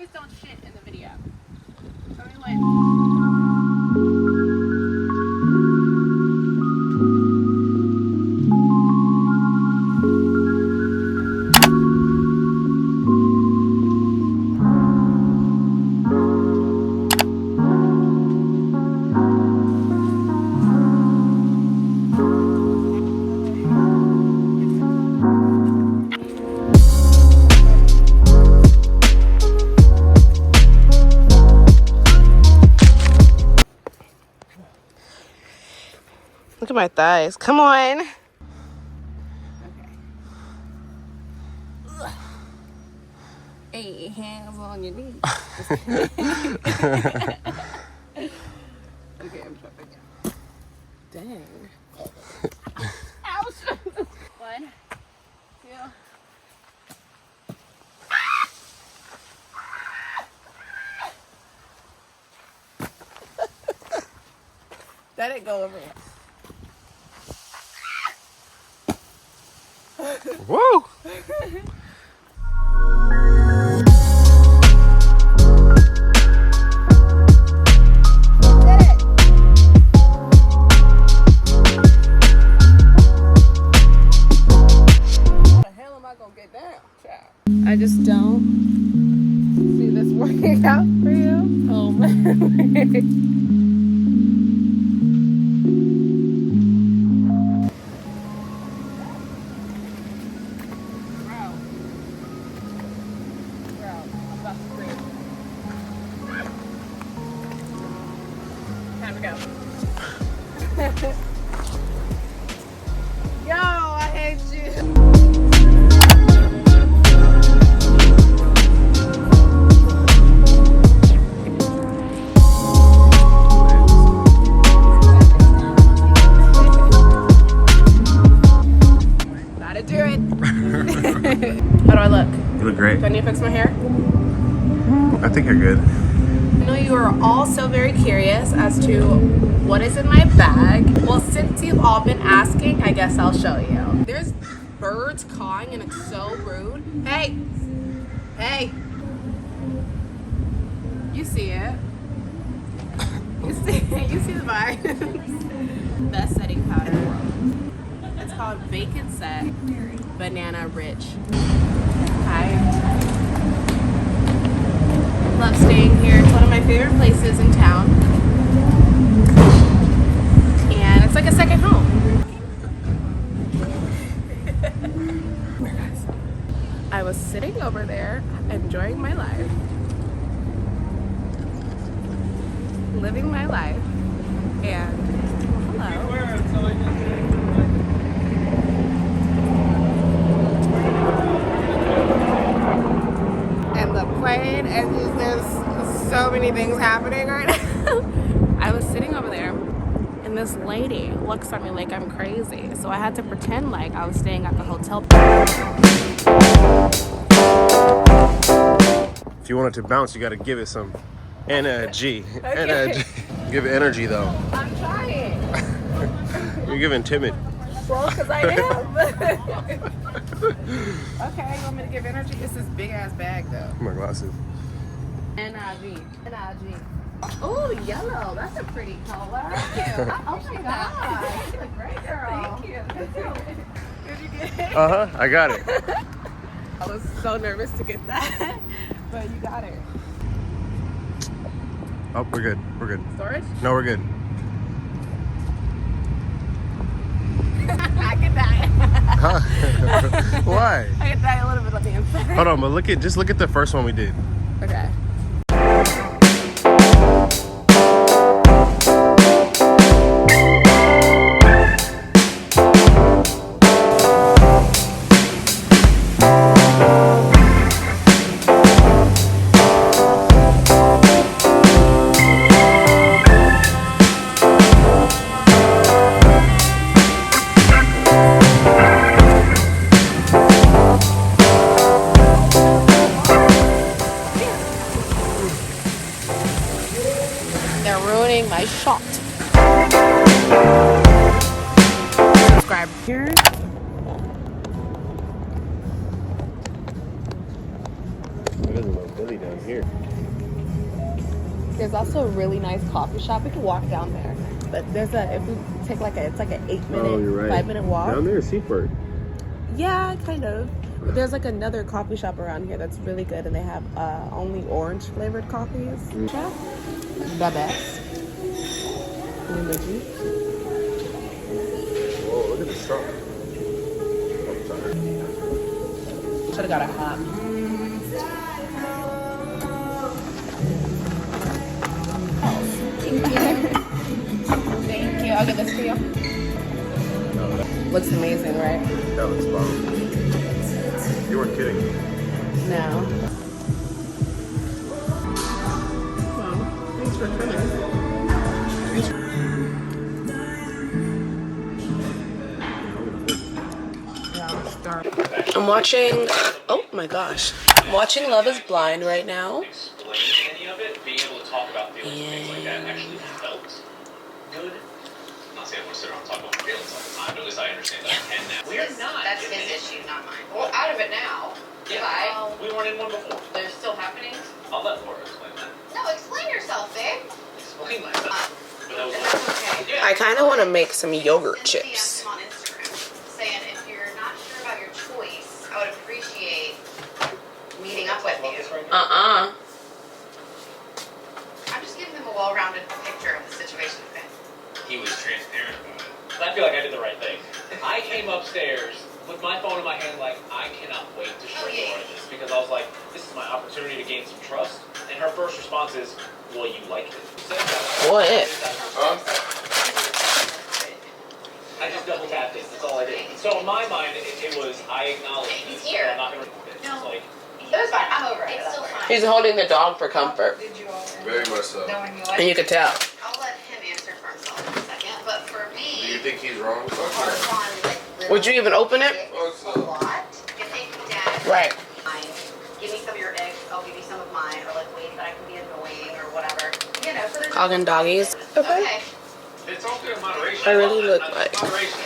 Please don't shit in the video. Tell me when. Look at my thighs. Come on. Okay. Hey, hands on your knees. Okay, I'm jumping down. Dang. Ouch. 1, 2. That didn't go over it. Whoa! I just don't see this working out for you. Oh man. Time to go. Yo, I hate you. How do I look? You look great. Do I need to fix my hair? I think you're good. I know you are all so very curious as to what is in my bag. Well, since you've all been asking, I guess I'll show you. There's birds cawing and it's so rude. Hey! Hey! You see it. You see the vibe. Best setting powder in the world. It's called Bacon Set Banana Rich. I love staying here. It's one of my favorite places in town. And it's like a second home. I was sitting over there enjoying my life. Living my life. And hello. Plane and there's so many things happening right now. I was sitting over there and this lady looks at me like I'm crazy, so I had to pretend like I was staying at the hotel. If you want it to bounce, you gotta give it some energy. Okay. Energy. Give it energy though. I'm trying. You're giving timid. Well, because I am. Okay, you want me to give energy? It's this big ass bag though. My glasses. NIG. Oh, yellow. That's a pretty color. Thank you. Oh my gosh. You look great, girl. Thank you. Did you get it? Uh-huh, I got it. I was so nervous to get that, but you got it. Oh, we're good. We're good. Storage? No, we're good. I could die. Huh? Why? I could die a little bit on the inside. Hold on, but just look at the first one we did. Okay. My shot. Subscribe here. It doesn't look really down. down here. There's also a really nice coffee shop. We can walk down there. But there's a, if we take like a, it's like an 8-minute, Oh, you're right. 5-minute walk. Down there is Seaport. Yeah, kind of. But there's like another coffee shop around here that's really good, and they have only orange flavored coffees. Yeah. The best. Whoa, look at the truck. Should have got a hat. Thank you. I'll get this for you. Looks amazing, right? That looks bomb. You weren't kidding. No. Well, thanks for coming. I'm watching, oh my gosh. I'm watching Love is Blind right now. Explain any of it, being able to talk about feelings and things like that actually felt good. I'm not saying I want to sit around and talk about my feelings all the time, but at least I understand that I can now. We're not. That's his issue, not mine. Well, out of it now. Yeah, we weren't in one before. They're still happening? I'll let Laura explain that. No, explain yourself, babe. Explain myself. But that was That's okay. yeah. I kind of want to make some yogurt Cynthia chips. asked him on Instagram, saying if you're not sure about your choice, I would appreciate meeting up with you. Uh-uh. I'm just giving him a well-rounded picture of the situation with him. He was transparent about it. I feel like I did the right thing. I came upstairs with my phone in my hand like, I cannot wait to show Laura this. Because I was like, this is my opportunity to gain some trust. And her first response is, well, you liked it. What? I just double tapped it. That's all I did. So in my mind, it was, I acknowledge He's this, here. but I'm not going to record it. It's like, It was fine. I'm over it. It's still fine. He's holding the dog for comfort. Did you all Very much so. know when you And you could tell. I'll let him answer for himself in a second. But for Do me, you think he's wrong? hard one, like, Would you even open it? a lot. If they come down, Right. fine. Give me some of your eggs. I'll give you some of mine. Or like ways that I can be annoying or whatever. You know, so there's Coggin doggies. Okay. Okay. it's all good in moderation. I really look Not like- moderation.